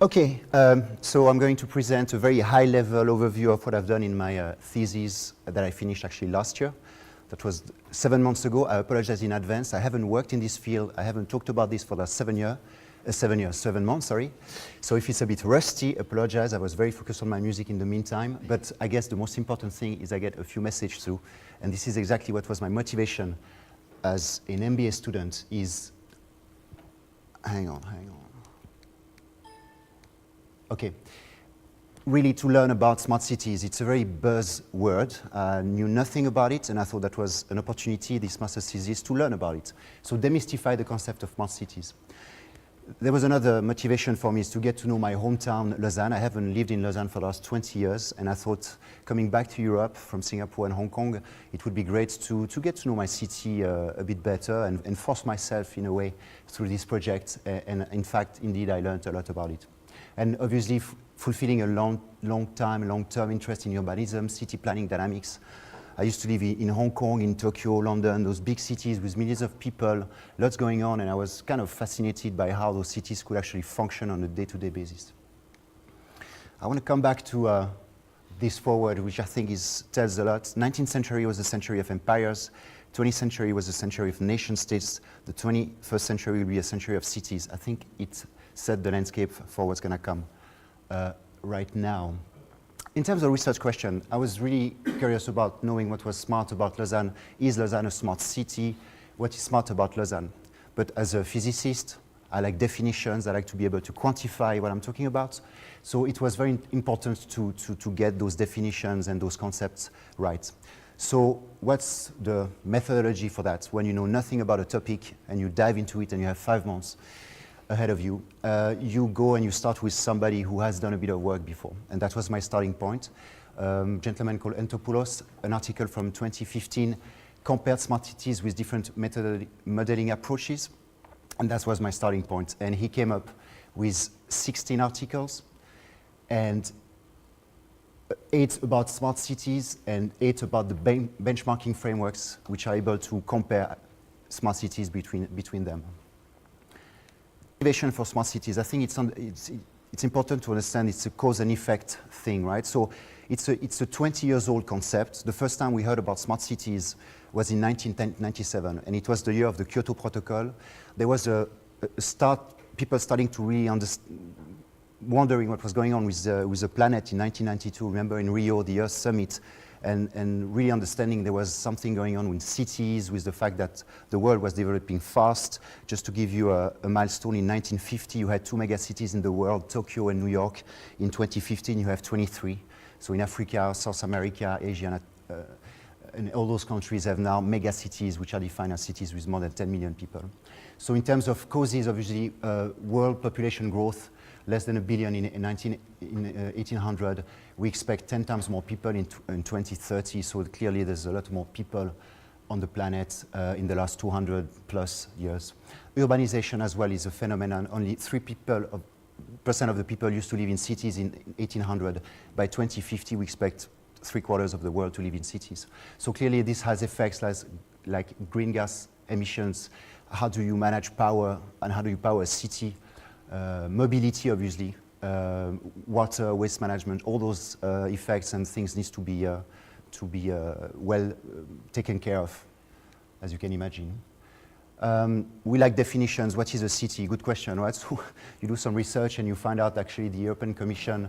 Okay, so I'm going to present a very high-level overview of what I've done in my thesis that I finished actually last year. That was 7 months ago. I apologize in advance. I haven't worked in this field. I haven't talked about this for the 7 months, sorry. So if it's a bit rusty, apologize. I was very focused on my music in the meantime. But I guess the most important thing is I get a few messages through. And this is exactly what was my motivation as an MBA student is, hang on. Okay, really to learn about smart cities. It's a very buzzword. I knew nothing about it, and I thought that was an opportunity, this master's thesis, to learn about it. So demystify the concept of smart cities. There was another motivation for me is to get to know my hometown, Lausanne. I haven't lived in Lausanne for the last 20 years, and I thought coming back to Europe from Singapore and Hong Kong, it would be great to get to know my city a bit better and force myself in a way through this project. And in fact, indeed, I learned a lot about it. And obviously, fulfilling a long-term interest in urbanism, city planning dynamics. I used to live in Hong Kong, in Tokyo, London, those big cities with millions of people, lots going on, and I was kind of fascinated by how those cities could actually function on a day-to-day basis. I want to come back to this forward, which I think tells a lot. 19th century was the century of empires. 20th century was the century of nation-states. The 21st century will be a century of cities. I think it set the landscape for what's going to come right now. In terms of research question, I was really curious about knowing what was smart about Lausanne. Is Lausanne a smart city? What is smart about Lausanne? But as a physicist, I like definitions. I like to be able to quantify what I'm talking about. So it was very important to get those definitions and those concepts right. So what's the methodology for that? When you know nothing about a topic and you dive into it and you have 5 months ahead of you, you go and you start with somebody who has done a bit of work before. And that was my starting point. A gentleman called Antopoulos, an article from 2015, compared smart cities with different modeling approaches. And that was my starting point. And he came up with 16 articles and 8 about smart cities and 8 about the benchmarking frameworks which are able to compare smart cities between them. Motivation for smart cities, I think it's important to understand it's a cause and effect thing, right? So it's a 20 years old concept. The first time we heard about smart cities was in 1997, and it was the year of the Kyoto Protocol. There was people starting to really wondering what was going on with the planet in 1992. Remember in Rio, the Earth Summit, and really understanding there was something going on with cities, with the fact that the world was developing fast. Just to give you a milestone, in 1950 you had 2 megacities in the world, Tokyo and New York. In 2015 you have 23. So in Africa, South America, Asia, and all those countries have now megacities, which are defined as cities with more than 10 million people. So in terms of causes, obviously, world population growth, less than 1 billion in 1800. We expect 10 times more people in 2030, so clearly there's a lot more people on the planet in the last 200 plus years. Urbanization as well is a phenomenon. Only 3% of the people used to live in cities in 1800. By 2050, we expect 3/4 of the world to live in cities. So clearly this has effects like green gas emissions. How do you manage power and how do you power a city? Mobility, obviously, water, waste management, all those effects and things need to be well taken care of, as you can imagine. We like definitions. What is a city? Good question, right? So you do some research and you find out actually the European Commission,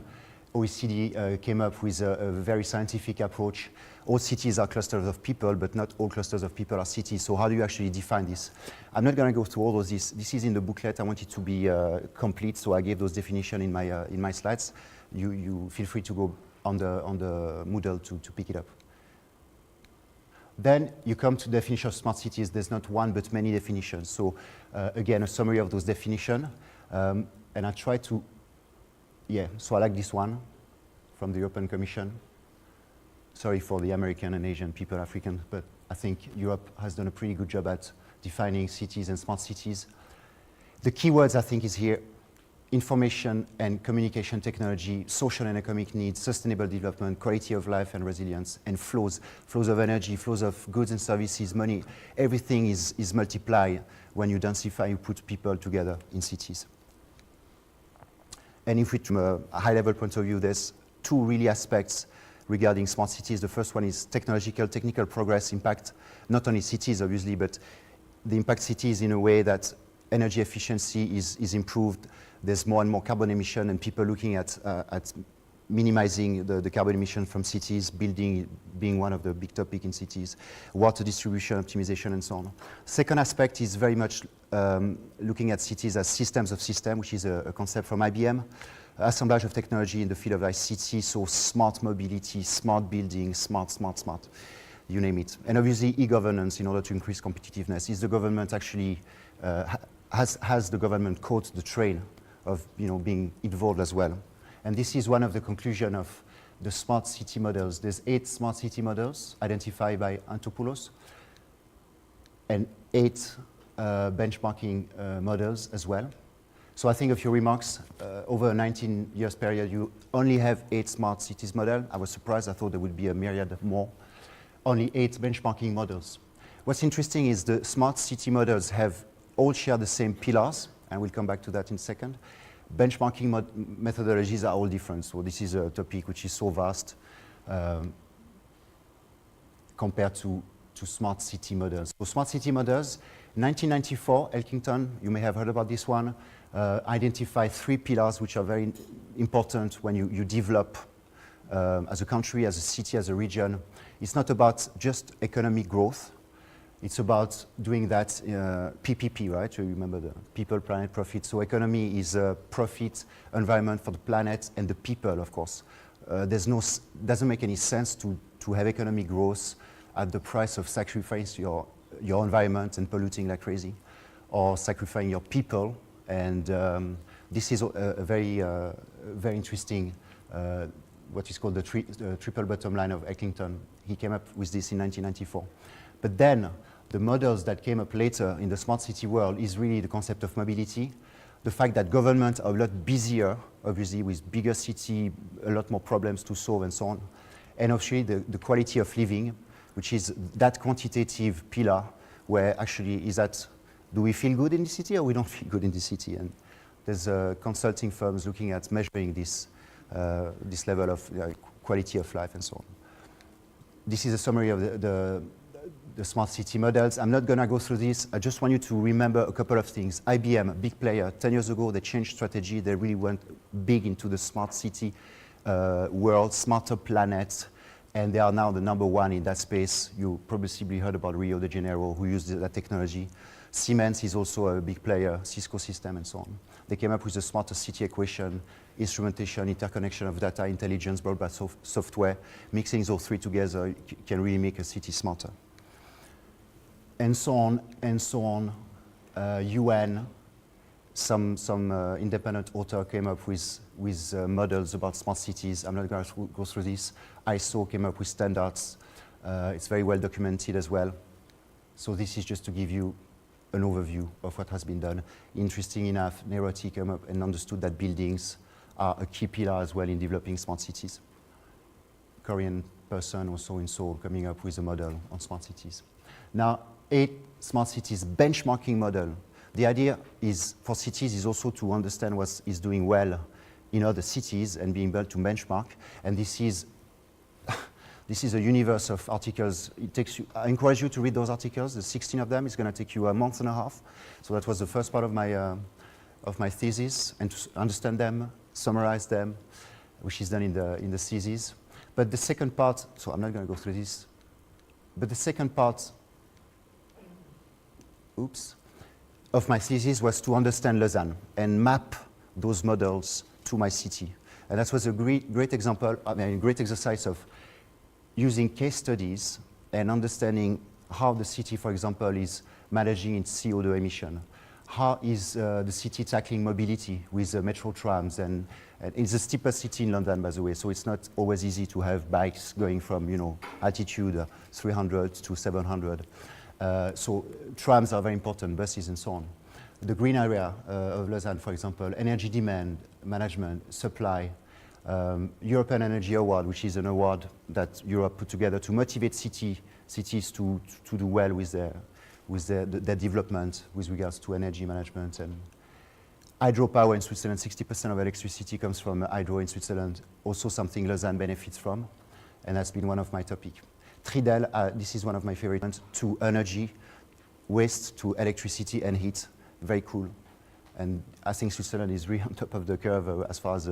OECD came up with a very scientific approach. All cities are clusters of people, but not all clusters of people are cities. So how do you actually define this? I'm not going to go through all of this. This is in the booklet. I want it to be complete, so I gave those definitions in my slides. You feel free to go on the Moodle to pick it up. Then you come to the definition of smart cities. There's not one, but many definitions. So again, a summary of those definitions. And I try to, so I like this one from the European Commission. Sorry for the American and Asian people, African, but I think Europe has done a pretty good job at defining cities and smart cities. The keywords I think is here: information and communication technology, social and economic needs, sustainable development, quality of life and resilience, and flows of energy, flows of goods and services, money. Everything is multiplied when you densify, you put people together in cities. And if we, from a high-level point of view, there's two really aspects regarding smart cities. The first one is technical progress impact, not only cities, obviously, but the impact cities in a way that energy efficiency is improved. There's more and more carbon emission, and people looking at minimizing the carbon emission from cities, building being one of the big topics in cities, water distribution, optimization, and so on. Second aspect is very much looking at cities as systems of systems, which is a concept from IBM, assemblage of technology in the field of ICT, so smart mobility, smart building, smart, you name it. And obviously e-governance in order to increase competitiveness. Is the government actually, has the government caught the train of being involved as well? And this is one of the conclusions of the smart city models. There's 8 smart city models identified by Antopoulos and 8 benchmarking models as well. So I think of your remarks, over a 19 years period, you only have 8 smart cities model. I was surprised, I thought there would be a myriad of more. Only 8 benchmarking models. What's interesting is the smart city models have all share the same pillars, and we'll come back to that in a second. Benchmarking methodologies are all different, so this is a topic which is so vast compared to smart city models. So smart city models, 1994, Elkington, you may have heard about this one, identified 3 pillars which are very important when you develop as a country, as a city, as a region. It's not about just economic growth. It's about doing that PPP, right? So you remember the people, planet, profit. So economy is a profit environment for the planet and the people, of course. Doesn't make any sense to have economic growth at the price of sacrificing your environment and polluting like crazy, or sacrificing your people. And this is a very interesting, what is called the triple bottom line of Elkington. He came up with this in 1994. But then, the models that came up later in the smart city world is really the concept of mobility, the fact that governments are a lot busier, obviously, with bigger city, a lot more problems to solve and so on. And actually the quality of living, which is that quantitative pillar where actually is that, do we feel good in the city or we don't feel good in the city? And there's consulting firms looking at measuring this level of quality of life and so on. This is a summary of the smart city models. I'm not going to go through this. I just want you to remember a couple of things. IBM, a big player, 10 years ago, they changed strategy. They really went big into the smart city world, smarter planet, and they are now the #1 in that space. You probably heard about Rio de Janeiro, who used that technology. Siemens is also a big player, Cisco system, and so on. They came up with the smarter city equation, instrumentation, interconnection of data, intelligence, broadband software. Mixing those 3 together can really make a city smarter. And so on, and so on. UN, some independent author came up with models about smart cities. I'm not going to go through this. ISO came up with standards. It's very well documented as well. So this is just to give you an overview of what has been done. Interesting enough, Neroti came up and understood that buildings are a key pillar as well in developing smart cities. Korean person also in Seoul coming up with a model on smart cities. Now, 8 smart cities benchmarking model. The idea is for cities is also to understand what is doing well in other cities and being able to benchmark. And this is a universe of articles. I encourage you to read those articles. There's 16 of them. It's going to take you a month and a half. So that was the first part of my thesis, and to understand them, summarize them, which is done in the thesis. But the second part, so I'm not going to go through this, but the second part, of my thesis was to understand Lausanne and map those models to my city. And that was a great example, great exercise of using case studies and understanding how the city, for example, is managing its CO2 emission. How is the city tackling mobility with the metro trams? And it's the steepest city in London, by the way, so it's not always easy to have bikes going from, altitude 300 to 700. So trams are very important, buses and so on. The green area of Lausanne, for example, energy demand, management, supply, European Energy Award, which is an award that Europe put together to motivate cities to do well with their development with regards to energy management. And Hydropower in Switzerland, 60% of electricity comes from hydro in Switzerland, also something Lausanne benefits from, and that's been one of my topics. Tridel, this is one of my favorites, to energy, waste to electricity and heat, very cool. And I think Switzerland is really on top of the curve as far as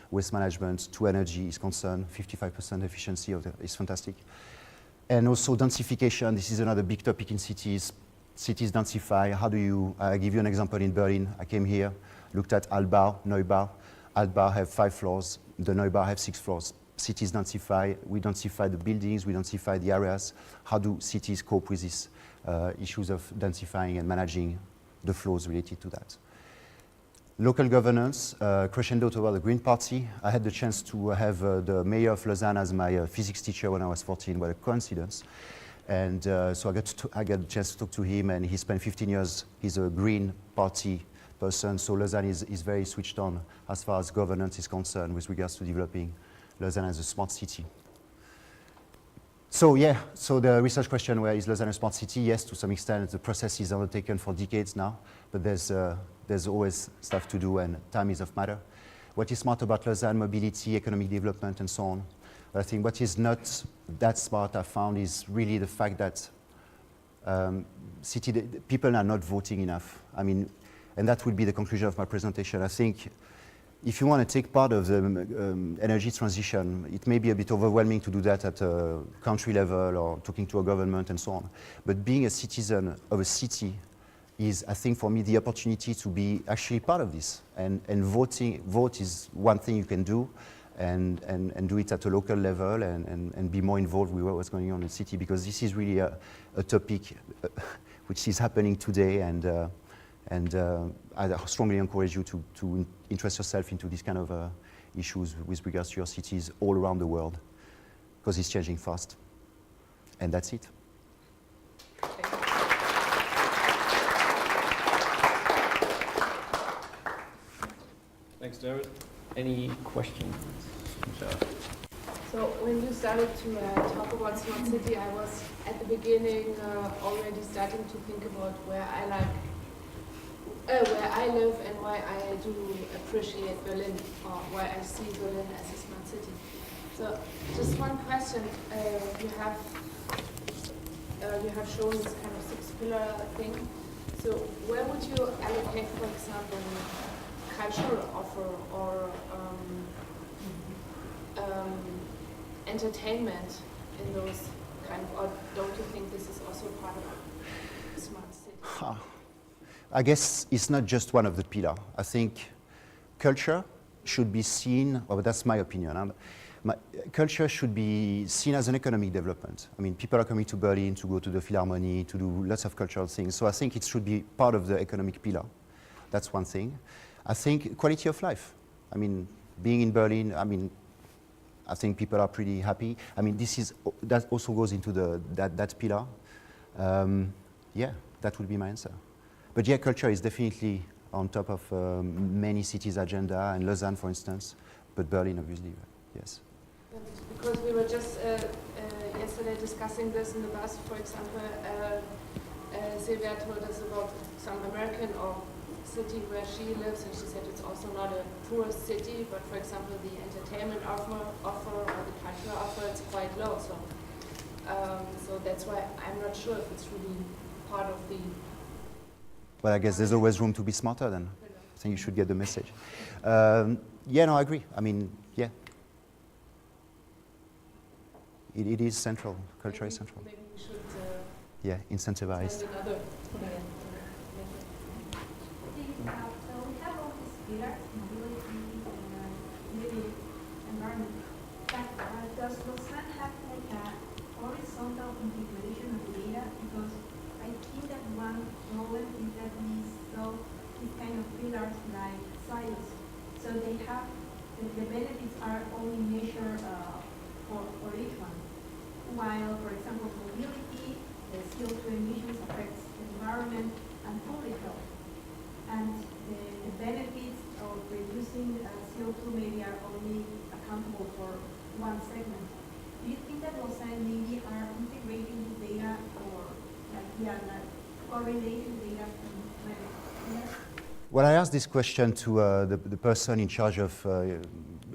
waste management to energy is concerned. 55% efficiency is fantastic. And also densification, this is another big topic in cities. Cities densify, how do you, I give you an example in Berlin. I came here, looked at Altbau, Neubau. Altbau have 5 floors, the Neubau have 6 floors. Cities densify, we densify the buildings, we densify the areas. How do cities cope with these issues of densifying and managing the flows related to that? Local governance, crescendo toward the Green Party. I had the chance to have the mayor of Lausanne as my physics teacher when I was 14. What a coincidence. And so I got the chance to talk to him, and he spent 15 years, he's a Green Party person, so Lausanne is very switched on as far as governance is concerned with regards to developing Lausanne as a smart city. So yeah, so the research question, where is Lausanne a smart city? Yes, to some extent, the process is undertaken for decades now, but there's always stuff to do, and time is of matter. What is smart about Lausanne? Mobility, economic development, and so on. But I think what is not that smart, I found, is really the fact that people are not voting enough. I mean, and that would be the conclusion of my presentation. I think if you want to take part of the energy transition, it may be a bit overwhelming to do that at a country level or talking to a government and so on. But being a citizen of a city is, I think, for me, the opportunity to be actually part of this. And vote is one thing you can do, and do it at a local level and be more involved with what's going on in the city, because this is really a topic which is happening today, and I strongly encourage you to interest yourself into these kind of issues with regards to your cities all around the world, because it's changing fast. And that's it. Thanks, David. Any questions? So when you started to talk about smart city, I was at the beginning already starting to think about where I live and why I do appreciate Berlin, or why I see Berlin as a smart city. So just one question: you have shown this kind of 6-pillar thing. So where would you allocate, for example, cultural offer or entertainment in those kind of, or don't you think this is also part of a smart city? I guess it's not just one of the pillars. I think culture should be seen, well, that's my opinion. Culture should be seen as an economic development. I mean, people are coming to Berlin to go to the Philharmonie, to do lots of cultural things. So I think it should be part of the economic pillar. That's one thing. I think quality of life. I mean, being in Berlin, I think people are pretty happy. I mean, that also goes into that pillar. Yeah, that would be my answer. But yeah, culture is definitely on top of many cities' agenda, and Lausanne, for instance, but Berlin, obviously, yes. Because we were just yesterday discussing this in the bus, for example, Silvia told us about some American or city where she lives, and she said it's also not a poor city, but for example, the entertainment offer or the cultural offer, it's quite low. So that's why I'm not sure if it's really part of the... Well, I guess there's always room to be smarter then. I think you should get the message. Yeah, no, I agree. I mean, yeah. It is central. Culture is central. Maybe we should... yeah, incentivize. So we have all these pillars, mobility, living, environment. But does Lausanne have like a horizontal integration of data? Because I think that one problem is that we saw these kind of pillars like silos. So they have, the benefits are only measured for each one. While, for example, mobility, the CO2 emissions affects the environment and public health. And the benefits of reducing CO2 maybe are only accountable for one segment. Do you think that Lausanne maybe are integrating the data or like correlating data from Well, I asked this question to the person in charge of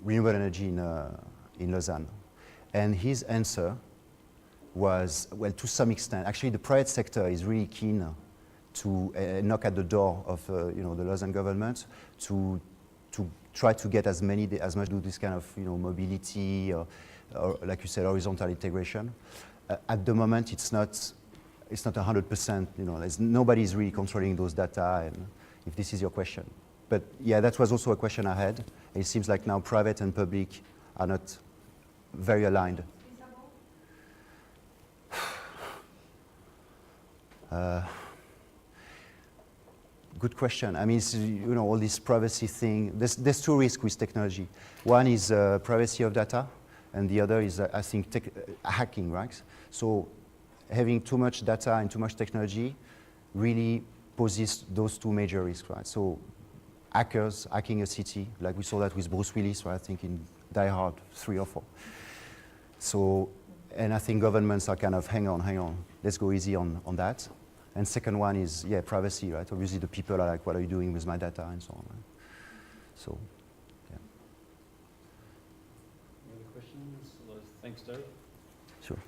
renewable energy in Lausanne, and his answer was, well, to some extent, actually the private sector is really keen to knock at the door of the Lausanne government to try to get as much do this kind of mobility or like you said, horizontal integration. At the moment, it's not 100%. Nobody's really controlling those data. And if this is your question, but yeah, that was also a question I had. It seems like now private and public are not very aligned. Good question. I mean, all this privacy thing. There's two risks with technology. One is privacy of data, and the other is, I think, hacking, right? So having too much data and too much technology really poses those two major risks, right? So hackers hacking a city, like we saw that with Bruce Willis, right? I think in Die Hard 3 or 4. So, and I think governments are kind of, hang on, let's go easy on that. And second one is, yeah, privacy, right? Obviously the people are like, what are you doing with my data and so on, right? So, yeah. Any other questions? Thanks, Derek. Sure.